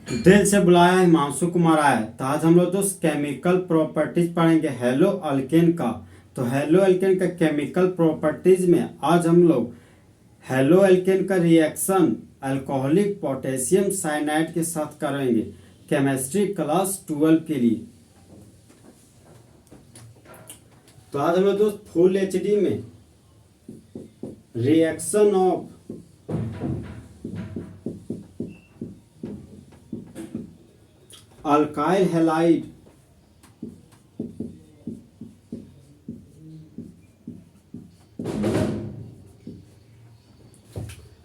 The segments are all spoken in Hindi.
दिल से बुलाया हिमांशु कुमार आया। तो आज हम लोग दोस्त केमिकल प्रॉपर्टीज पढ़ेंगे हेलो अल्केन का। तो हेलो अल्केन का केमिकल प्रॉपर्टीज में आज हम लोग हेलो अल्केन का रिएक्शन अल्कोहलिक पोटेशियम साइनाइड के साथ करेंगे केमिस्ट्री क्लास 12 के लिए। तो आज हम लोग दोस्त फुल एचडी में reaction of alkyl halide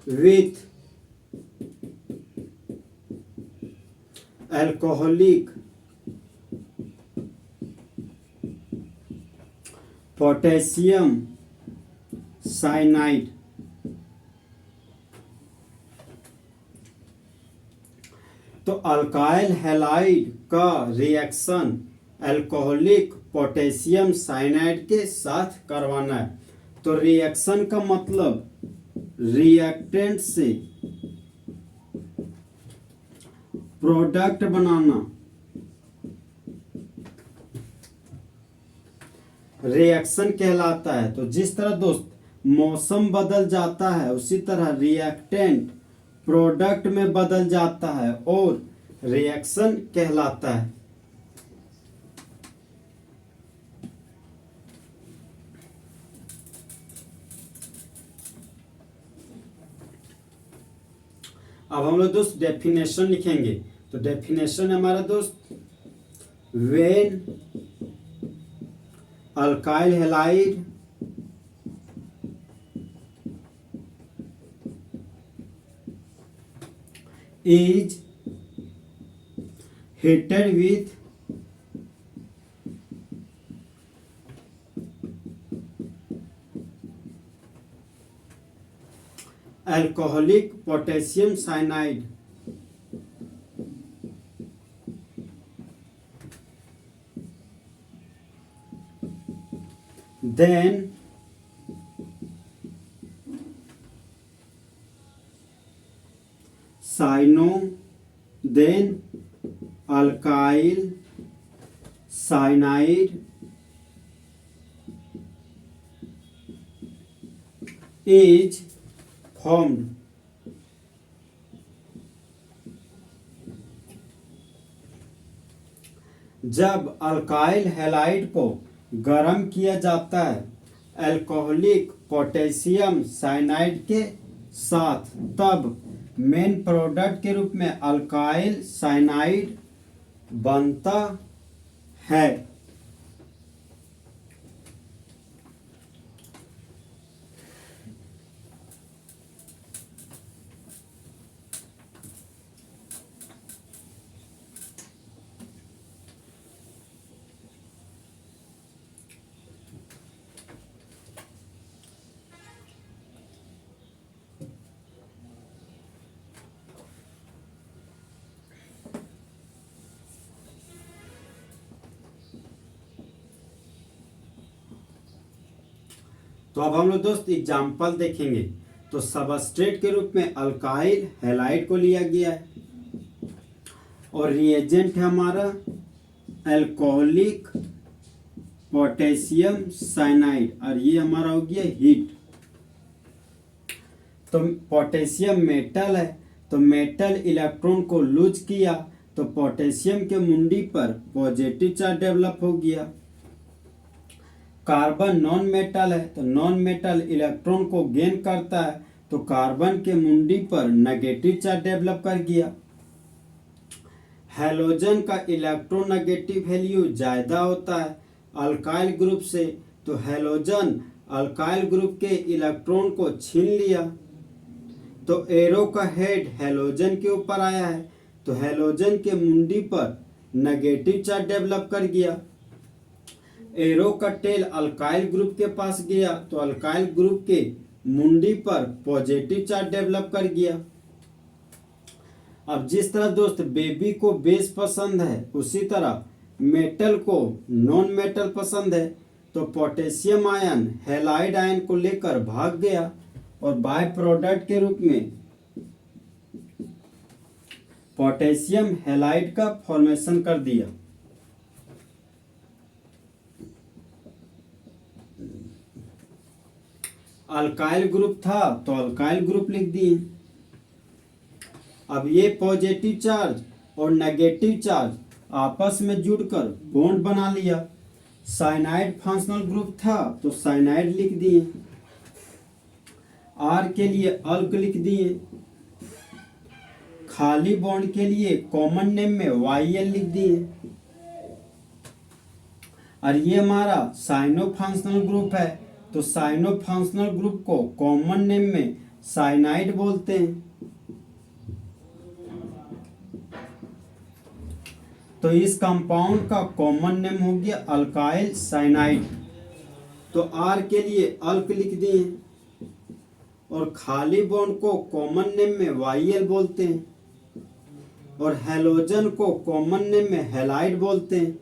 with alcoholic potassium cyanide। तो अल्काइल हैलाइड का रिएक्शन अल्कोहलिक पोटेशियम साइनाइड के साथ करवाना है। तो रिएक्शन का मतलब रिएक्टेंट से प्रोडक्ट बनाना। रिएक्शन कहलाता है। तो जिस तरह दोस्त मौसम बदल जाता है उसी तरह रिएक्टेंट प्रोडक्ट में बदल जाता है और रिएक्शन कहलाता है। अब हम लोग दोस्त डेफिनेशन लिखेंगे। तो डेफिनेशन हमारा दोस्त when alkyl halide is heated with alcoholic potassium cyanide, then then alkyl cyanide is formed। जब अल्काइल हैलाइड को गर्म किया जाता है अल्कोहलिक पोटेशियम साइनाइड के साथ तब मेन प्रोडक्ट के रूप में अल्काइल साइनाइड बनता है। तो अब हम लोग दोस्त एग्जाम्पल देखेंगे। तो सबस्ट्रेट के रूप में अल्काइल हैलाइड को लिया गया है और रिएजेंट है हमारा अल्कोहलिक पोटेशियम साइनाइड और ये हमारा हो गया हीट। तो पोटेशियम मेटल है तो मेटल इलेक्ट्रॉन को लूज किया तो पोटेशियम के मुंडी पर पॉजिटिव चार्ज डेवलप हो गया। कार्बन नॉन मेटल है तो नॉन मेटल इलेक्ट्रॉन को गेन करता है तो कार्बन के मुंडी पर नेगेटिव चार्ज डेवलप कर गया। हैलोजन का इलेक्ट्रोनेगेटिव वैल्यू ज्यादा होता है अल्काइल ग्रुप से तो हैलोजन अल्काइल ग्रुप के इलेक्ट्रॉन को छीन लिया तो एरो का हेड हैलोजन के ऊपर आया है तो हैलोजन के मुंडी पर नेगेटिव चार्ज डेवलप कर गया। एरो का टेल अल्काइल ग्रुप के पास गया तो अल्काइल ग्रुप के मुंडी पर पॉजिटिव चार्ज डेवलप कर गया। अब जिस तरह दोस्त बेबी को बेस पसंद है उसी तरह मेटल को नॉन मेटल पसंद है तो पोटेशियम आयन हैलाइड आयन को लेकर भाग गया और बाय प्रोडक्ट के रूप में पोटेशियम हैलाइड का फॉर्मेशन कर दिया। अल्काइल ग्रुप था तो अल्काइल ग्रुप लिख दिए। अब ये पॉजिटिव चार्ज और नेगेटिव चार्ज आपस में जुड़कर बॉन्ड बना लिया। साइनाइड फंक्शनल ग्रुप था तो साइनाइड लिख दिए। आर के लिए अल्क लिख दिए। खाली बॉन्ड के लिए कॉमन नेम में YL लिख दिए। और ये हमारा साइनो फंक्शनल ग्रुप है तो साइनो फंक्शनल ग्रुप को कॉमन नेम में साइनाइड बोलते हैं। तो इस कंपाउंड का कॉमन नेम हो गया अल्काइल साइनाइड। तो आर के लिए अल्क लिख दिए और खाली बॉन्ड को कॉमन नेम में YL बोलते हैं और हैलोजन को कॉमन नेम में हैलाइड बोलते हैं।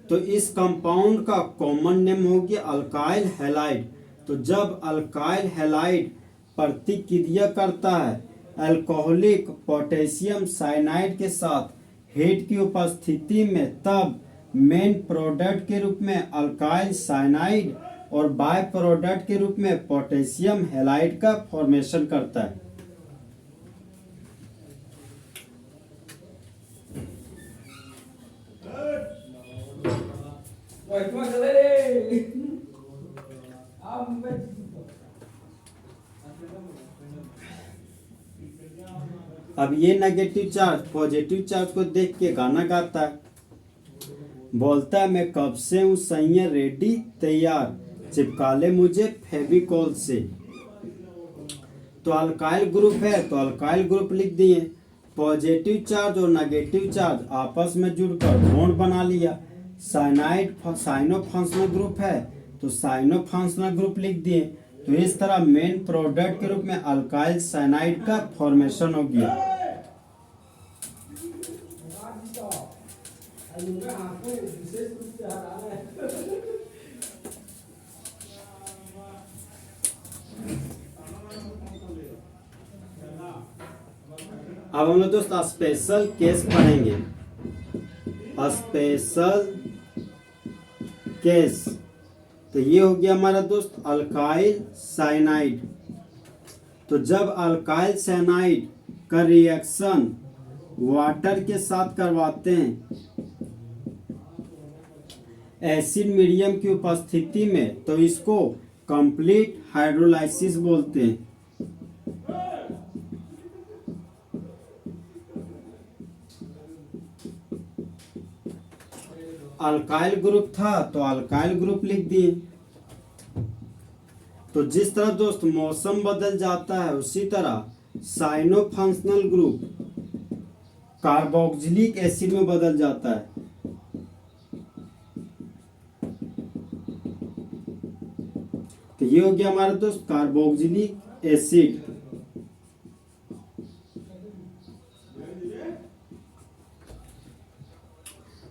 तो इस कंपाउंड का कॉमन नेम हो गया अल्काइल हैलाइड। तो जब अल्काइल हैलाइड प्रतिक्रिया करता है अल्कोहलिक पोटेशियम साइनाइड के साथ हेड की उपस्थिति में, तब मेन प्रोडक्ट के रूप में अल्काइल साइनाइड और बाय प्रोडक्ट के रूप में पोटेशियम हैलाइड का फॉर्मेशन करता है। अब ये नेगेटिव चार्ज पॉजिटिव चार्ज को देख के गाना गाता है, बोलता है मैं कब से हूँ सैया रेडी तैयार, चिपका ले मुझे फेविकॉल से। तो अल्काइल ग्रुप है तो अल्काइल ग्रुप लिख दिए। पॉजिटिव चार्ज और नेगेटिव चार्ज आपस में जुड़कर बॉन्ड बना लिया। साइनाइड साइनो फंक्शनल ग्रुप है तो साइनो फंक्शनल ग्रुप लिख दिए। तो इस तरह मेन प्रोडक्ट के रूप में अल्काइल साइनाइड का फॉर्मेशन हो गया। अब हम लोग दोस्त स्पेशल केस पढ़ेंगे। स्पेशल केस तो ये हो गया हमारा दोस्त अल्काइल साइनाइड। तो जब अल्काइल साइनाइड का रिएक्शन वाटर के साथ करवाते हैं एसिड मीडियम की उपस्थिति में, तो इसको कंप्लीट हाइड्रोलाइसिस बोलते हैं। अल्काइल ग्रुप था तो अल्काइल ग्रुप लिख दिए। तो जिस तरह दोस्त मौसम बदल जाता है उसी तरह cyano functional group carboxylic acid में बदल जाता है। तो ये हो गया हमारा दोस्त कार्बोक्सिलिक एसिड।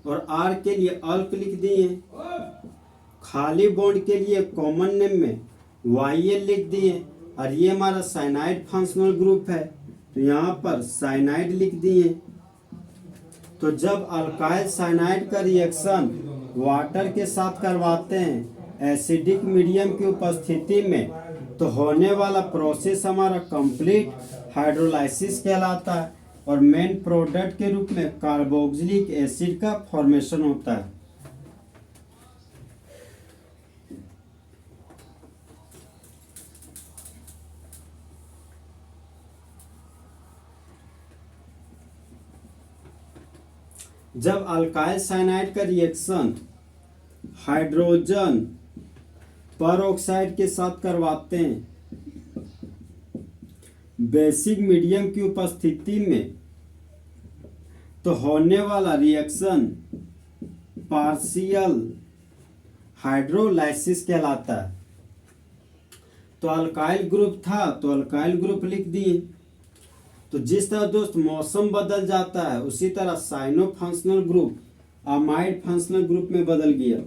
और आर के लिए अल्क लिख दिए। खाली बॉन्ड के लिए कॉमन नेम में YL लिख दिए। और ये हमारा साइनाइड फंक्शनल ग्रुप है तो यहाँ पर साइनाइड लिख दिए। तो जब अल्काइल साइनाइड का रिएक्शन वाटर के साथ करवाते हैं एसिडिक मीडियम की उपस्थिति में, तो होने वाला प्रोसेस हमारा कंप्लीट हाइड्रोलाइसिस कहलाता है और मेन प्रोडक्ट के रूप में कार्बोक्सिलिक एसिड का फॉर्मेशन होता है। जब अल्काइल साइनाइड का रिएक्शन हाइड्रोजन परऑक्साइड के साथ करवाते हैं बेसिक मीडियम की उपस्थिति में, तो होने वाला रिएक्शन पार्शियल हाइड्रोलाइसिस कहलाता है। तो अल्काइल ग्रुप था तो अल्काइल ग्रुप लिख दिए। तो जिस तरह दोस्त मौसम बदल जाता है उसी तरह cyano functional group amide functional group में बदल गया।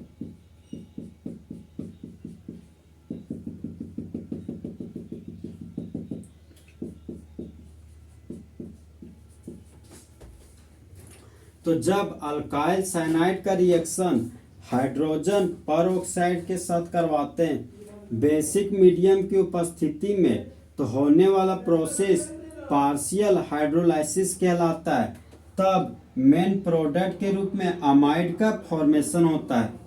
तो जब अल्काइल साइनाइड का रिएक्शन हाइड्रोजन परऑक्साइड के साथ करवाते हैं बेसिक मीडियम की उपस्थिति में, तो होने वाला प्रोसेस पार्शियल हाइड्रोलाइसिस कहलाता है। तब मेन प्रोडक्ट के रूप में अमाइड का फॉर्मेशन होता है।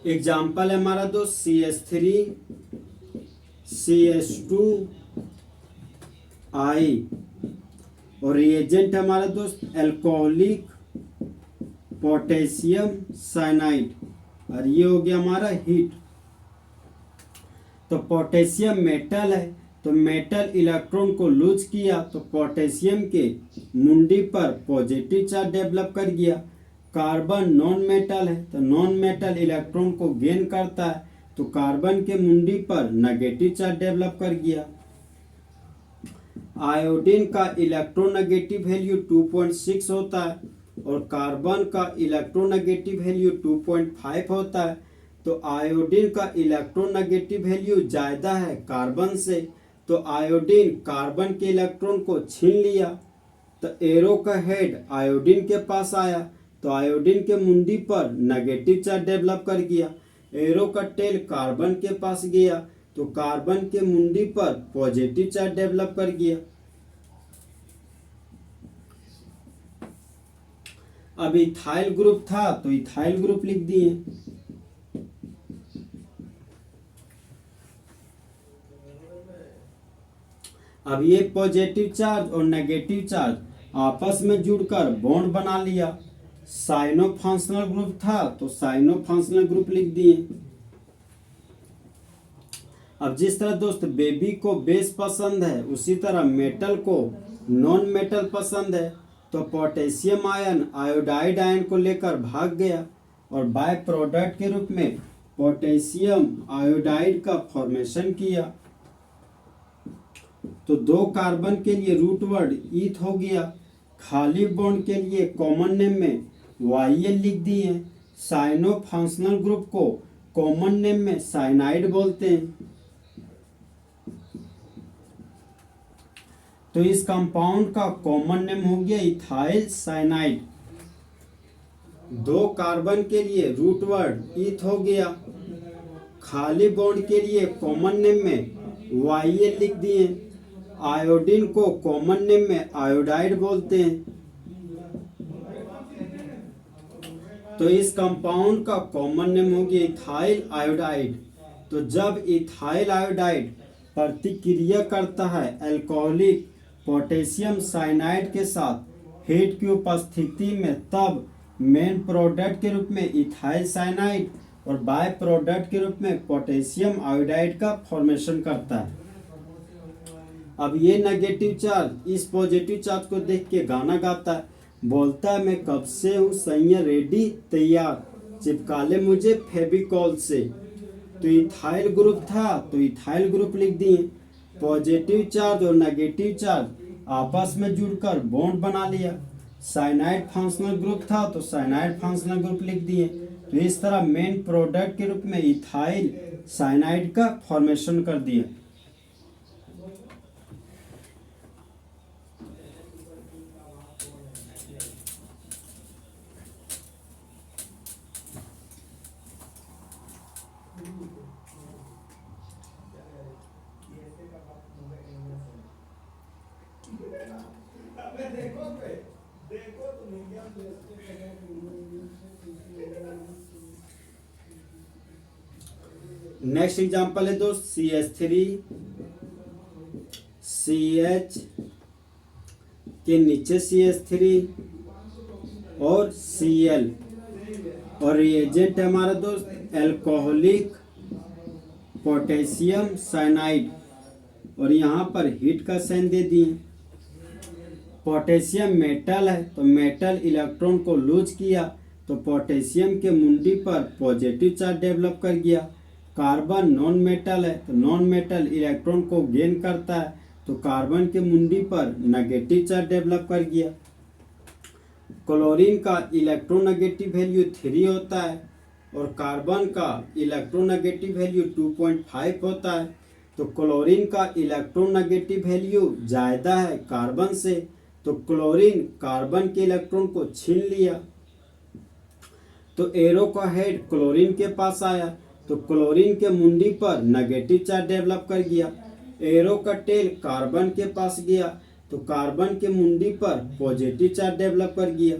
एग्जाम्पल है हमारा दोस्त CH3 CH2I और रिएजेंट हमारा दोस्त एल्कोहलिक पोटेशियम साइनाइड, और ये हो गया हमारा हीट। तो पोटेशियम मेटल है, तो मेटल इलेक्ट्रॉन को लूज किया तो पोटेशियम के मुंडी पर पॉजिटिव चार्ज डेवलप कर गया। कार्बन नॉन मेटल है, तो नॉन मेटल इलेक्ट्रॉन को गेन करता है, तो कार्बन के मुंडी पर नेगेटिव चार्ज डेवलप कर गया। आयोडीन का इलेक्ट्रोनेगेटिव वैल्यू 2.6 होता है और कार्बन का इलेक्ट्रोनेगेटिव वैल्यू 2.5 होता है। तो आयोडीन का इलेक्ट्रोनेगेटिव वैल्यू ज्यादा है कार्बन से, तो आयोडीन कार्बन के इलेक्ट्रॉन को छीन लिया। तो एरो का हेड आयोडीन के पास आया, तो आयोडीन के मुंडी पर नेगेटिव चार्ज डेवलप कर गया। एरो का टेल कार्बन के पास गया, तो कार्बन के मुंडी पर पॉजिटिव चार्ज डेवलप कर गया। अब इथाइल ग्रुप था, तो इथाइल ग्रुप लिख दिए। अब ये पॉजिटिव चार्ज और नेगेटिव चार्ज आपस में जुड़कर बॉन्ड बना लिया। साइनो फंक्शनल ग्रुप था, तो साइनो फंक्शनल ग्रुप लिख दिए। अब जिस तरह दोस्त बेबी को बेस पसंद है, उसी तरह मेटल को नॉन मेटल पसंद है, तो पोटेशियम आयन आयोडाइड आयन को लेकर भाग गया और बाय प्रोडक्ट के रूप में पोटेशियम आयोडाइड का फॉर्मेशन किया। तो 2 कार्बन के लिए रूट वर्ड ईथ हो गया। खाली बॉन्ड के लिए कॉमन नेम में YL लिख दिए। साइनो फंक्शनल ग्रुप को कॉमन नेम में साइनाइड बोलते हैं। तो इस कंपाउंड का कॉमन नेम हो गया इथाइल साइनाइड। 2 कार्बन के लिए रूट वर्ड ईथ हो गया। खाली बॉन्ड के लिए कॉमन नेम में YL लिख दिए। आयोडीन को कॉमन नेम में आयोडाइड बोलते हैं। तो इस कंपाउंड का कॉमन नेम हो गया इथाइल आयोडाइड। तो जब इथाइल आयोडाइड प्रतिक्रिया करता है अल्कोहलिक पोटेशियम साइनाइड के साथ हीट की उपस्थिति में, तब मेन प्रोडक्ट के रूप में इथाइल साइनाइड और बाय प्रोडक्ट के रूप में पोटेशियम आयोडाइड का फॉर्मेशन करता है। अब ये नेगेटिव चार्ज इस पॉजिटिव चार्ज को देख के गाना गाता है, बोलता है मैं कब से हूँ सैया रेडी तैयार, चिपका ले मुझे फेविकॉल से। तो इथाइल ग्रुप था, तो इथाइल ग्रुप लिख दिए। पॉजिटिव चार्ज और नेगेटिव चार्ज आपस में जुड़कर बॉन्ड बना लिया। साइनाइड फंक्शनल ग्रुप था, तो साइनाइड फंक्शनल ग्रुप लिख दिए। तो इस तरह मेन प्रोडक्ट के रूप में इथाइल साइनाइड का फॉर्मेशन कर दिया। नेक्स्ट एग्जांपल है दोस्त CH3 CH के नीचे CH3 और Cl और रिएजेंट है हमारा दोस्त एल्कोहलिक पोटेशियम साइनाइड और यहाँ पर हीट का साइन दे दिए। पोटेशियम मेटल है, तो मेटल इलेक्ट्रॉन को लूज किया तो पोटेशियम के मुंडी पर पॉजिटिव चार्ज डेवलप कर गया। कार्बन नॉन मेटल है, तो नॉन मेटल इलेक्ट्रॉन को गेन करता है, तो कार्बन के मुंडी पर नेगेटिव चार्ज डेवलप कर गया। क्लोरीन का इलेक्ट्रोनेगेटिव वैल्यू 3 होता है और कार्बन का इलेक्ट्रोनेगेटिव वैल्यू 2.5 होता है। तो क्लोरीन का इलेक्ट्रोनेगेटिव वैल्यू ज़्यादा है कार्बन से, तो क्लोरीन कार्बन के इलेक्ट्रॉन को छीन लिया। तो एरो का हेड क्लोरीन के पास आया, तो क्लोरीन के मुंडी पर नेगेटिव चार्ज डेवलप कर गया। एरो का टेल कार्बन के पास गया, तो कार्बन के मुंडी पर पॉजिटिव चार्ज डेवलप कर गया।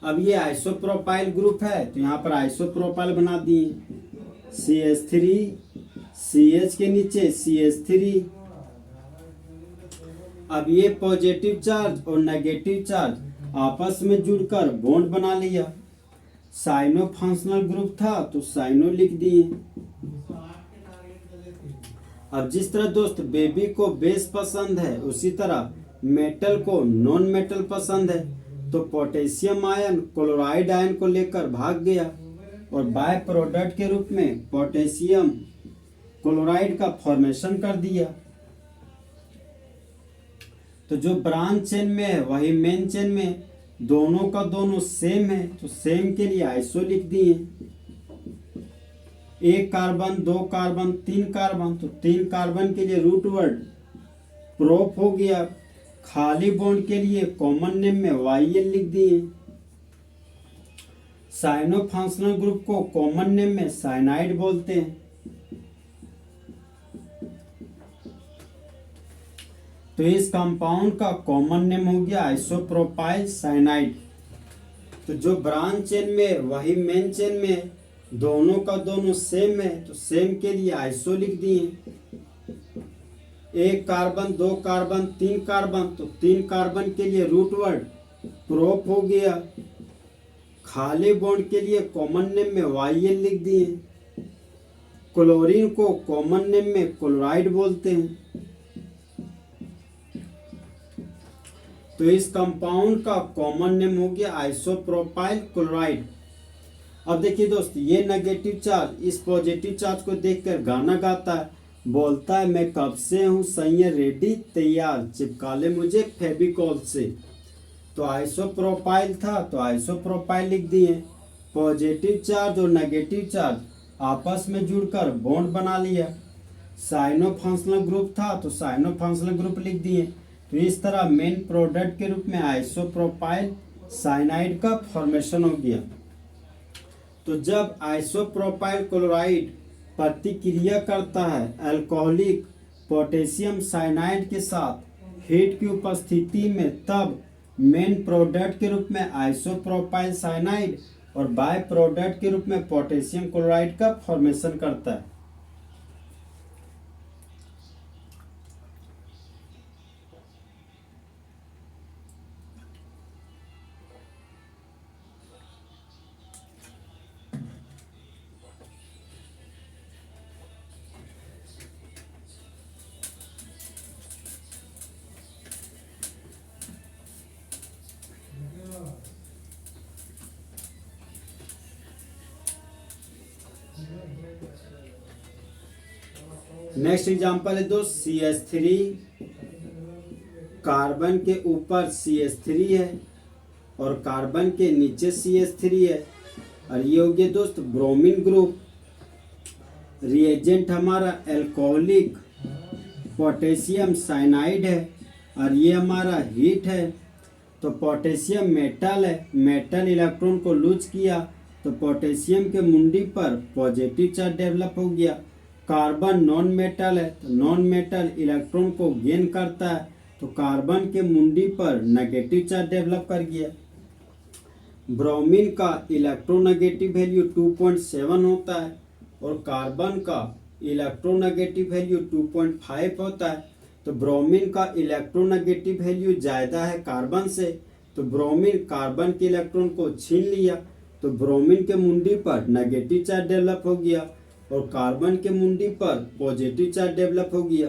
अब ये आइसोप्रोपाइल ग्रुप है, तो यहाँ पर आइसोप्रोपाइल बना दिए, CH3 CH के नीचे CH3। अब ये पॉजिटिव चार्ज और नेगेटिव चार्ज आपस में जुड़कर बॉन्ड बना लिया। साइनो फंक्शनल ग्रुप था तो साइनो लिख दिए। अब जिस तरह दोस्त बेबी को बेस पसंद है, उसी तरह मेटल को नॉन मेटल पसंद है। तो पोटेशियम आयन क्लोराइड आयन को लेकर भाग गया और बाय प्रोडक्ट के रूप में पोटेशियम क्लोराइड का फॉर्मेशन कर दिया। तो जो ब्रांच चेन में है वही मेन चेन में, दोनों का दोनों सेम है, तो सेम के लिए आइसो लिख दिए। 1 कार्बन 2 कार्बन 3 कार्बन, तो 3 कार्बन के लिए रूट वर्ड प्रोप हो गया। खाली बॉन्ड के लिए कॉमन नेम में YL लिख दिए। साइनो फंक्शनल ग्रुप को कॉमन नेम में साइनाइड बोलते हैं। तो इस कंपाउंड का कॉमन नेम हो गया आइसोप्रोपाइल साइनाइड। तो जो ब्रांच चेन में वही मेन चेन में, दोनों का दोनों सेम है, तो सेम के लिए आइसो लिख दिए। 1 कार्बन 2 कार्बन 3 कार्बन, तो 3 कार्बन के लिए रूट वर्ड प्रोप हो गया। खाली बॉन्ड के लिए कॉमन नेम में YL लिख दिए। क्लोरीन को कॉमन नेम में क्लोराइड बोलते हैं। तो इस कंपाउंड का कॉमन नेम हो गया आइसोप्रोपाइल क्लोराइड। अब देखिए दोस्त, ये नेगेटिव चार्ज इस पॉजिटिव चार्ज को देखकर गाना गाता है, बोलता है मैं कब से हूँ सैया रेडी तैयार, चिपका ले मुझे फेविकॉल से। तो आइसोप्रोपाइल था तो आइसोप्रोपाइल लिख दिए। पॉजिटिव चार्ज और नेगेटिव चार्ज आपस में जुड़कर बॉन्ड बना लिया। साइनो फंक्शनल ग्रुप था तो साइनो फंक्शनल ग्रुप लिख दिए। तो इस तरह मेन प्रोडक्ट के रूप में आइसोप्रोपाइल साइनाइड का फॉर्मेशन हो गया। तो जब आइसोप्रोपाइल क्लोराइड प्रतिक्रिया करता है अल्कोहलिक पोटेशियम साइनाइड के साथ हीट की उपस्थिति में, तब मेन प्रोडक्ट के रूप में आइसोप्रोपाइल साइनाइड और बाय प्रोडक्ट के रूप में पोटेशियम क्लोराइड का फॉर्मेशन करता है। नेक्स्ट एग्जांपल है दोस्त CH3। कार्बन के ऊपर CH3 है और कार्बन के नीचे CH3 है और ये हो गया दोस्त ब्रोमीन ग्रुप। रिएजेंट हमारा अल्कोहलिक पोटेशियम साइनाइड है और ये हमारा हीट है। तो पोटेशियम मेटल है, मेटल इलेक्ट्रॉन को लूज किया तो पोटेशियम के मुंडी पर पॉजिटिव चार्ज डेवलप हो गया। कार्बन नॉन मेटल है तो नॉन मेटल इलेक्ट्रॉन को गेन करता है, तो कार्बन के मुंडी पर नेगेटिव चार्ज डेवलप कर गया। ब्रोमीन का इलेक्ट्रोनेगेटिव वैल्यू 2.7 होता है और कार्बन का इलेक्ट्रोनेगेटिव वैल्यू 2.5 होता है। तो ब्रोमीन का इलेक्ट्रोनेगेटिव वैल्यू ज़्यादा है कार्बन से, तो ब्रोमीन कार्बन के इलेक्ट्रॉन को छीन लिया, तो ब्रोमीन के मुंडी पर नेगेटिव चार्ज डेवलप हो गया और कार्बन के मुंडी पर पॉजिटिव चार्ज डेवलप हो गया।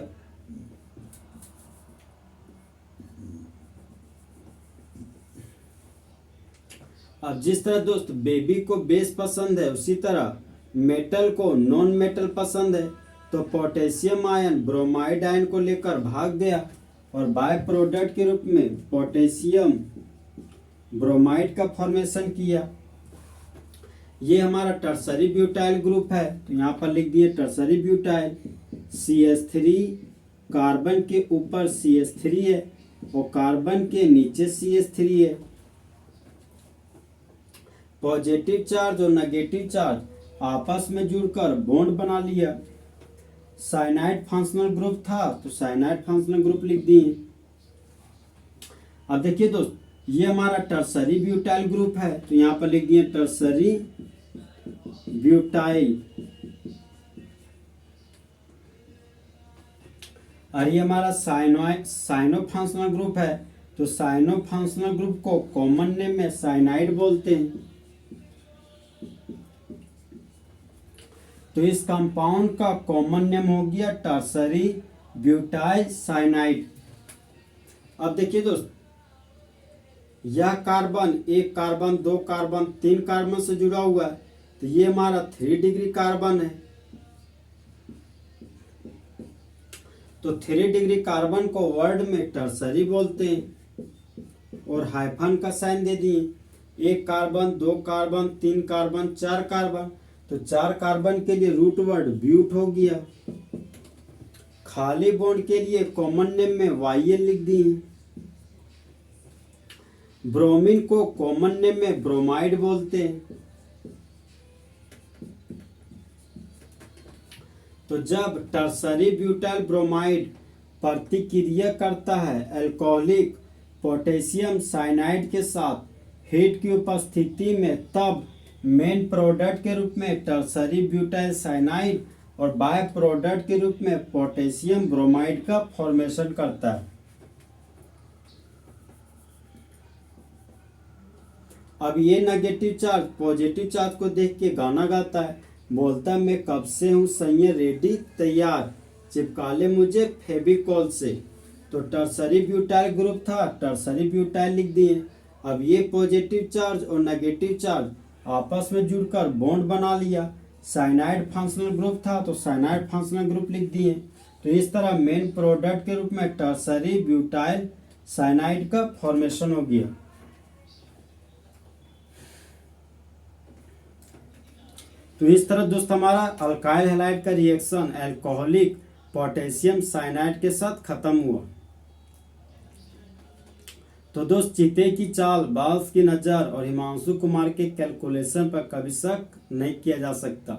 अब जिस तरह दोस्त बेबी को बेस पसंद है, उसी तरह मेटल को नॉन मेटल पसंद है। तो पोटेशियम आयन ब्रोमाइड आयन को लेकर भाग गया और बाय प्रोडक्ट के रूप में पोटेशियम ब्रोमाइड का फॉर्मेशन किया। ये हमारा टर्सरी ब्यूटाइल ग्रुप है, तो यहाँ पर लिख दिए टर्सरी ब्यूटाइल। CH3 कार्बन के ऊपर CH3 है और कार्बन के नीचे CH3 है। पॉजिटिव चार्ज और नेगेटिव चार्ज आपस में जुड़कर बॉन्ड बना लिया। साइनाइड फंक्शनल ग्रुप था तो साइनाइड फंक्शनल ग्रुप लिख दिए। अब देखिए दोस्त, ये हमारा टर्सरी ब्यूटाइल ग्रुप है, तो यहाँ पर लिख दिए टर्सरी ब्यूटाइल। और ये हमारा साइनो फंक्शनल ग्रुप है, तो साइनो फंक्शनल ग्रुप को कॉमन नेम में साइनाइड बोलते हैं। तो इस कंपाउंड का कॉमन नेम हो गया टर्सरी ब्यूटाइल साइनाइड। अब देखिए दोस्त, यह कार्बन, एक कार्बन, दो कार्बन, तीन कार्बन से जुड़ा हुआ है, तो ये हमारा 3 डिग्री कार्बन है। तो 3 डिग्री कार्बन को वर्ड में टर्सरी बोलते हैं और हाइफन का साइन दे दिए। एक कार्बन, दो कार्बन, तीन कार्बन, चार कार्बन, तो 4 कार्बन के लिए रूट वर्ड ब्यूट हो गया। खाली बॉन्ड के लिए कॉमन नेम में YL लिख दिए। ब्रोमीन को कॉमन नेम में ब्रोमाइड बोलते हैं। तो जब टर्सरी ब्यूटाइल ब्रोमाइड प्रतिक्रिया करता है अल्कोहलिक पोटेशियम साइनाइड के साथ हीट की उपस्थिति में, तब मेन प्रोडक्ट के रूप में टर्सरी ब्यूटाइल साइनाइड और बाय प्रोडक्ट के रूप में पोटेशियम ब्रोमाइड का फॉर्मेशन करता है। अब ये नेगेटिव चार्ज पॉजिटिव चार्ज को देख के गाना गाता है, बोलता मैं कब से हूँ सैया रेडी तैयार, चिपका ले मुझे फेविकॉल से। तो टर्सरी ब्यूटाइल ग्रुप था, टर्सरी ब्यूटाइल लिख दिए। अब ये पॉजिटिव चार्ज और नेगेटिव चार्ज आपस में जुड़कर बॉन्ड बना लिया। साइनाइड फंक्शनल ग्रुप था, तो साइनाइड फंक्शनल ग्रुप लिख दिए। तो इस तरह मेन प्रोडक्ट के रूप में टर्सरी ब्यूटाइल साइनाइड का फॉर्मेशन हो गया। तो इस तरह दोस्त हमारा अल्काइल हैलाइड का रिएक्शन अल्कोहलिक पोटेशियम साइनाइड के साथ खत्म हुआ। तो दोस्त, चीते की चाल, बाल्स की नज़र और हिमांशु कुमार के कैलकुलेशन पर कभी शक नहीं किया जा सकता।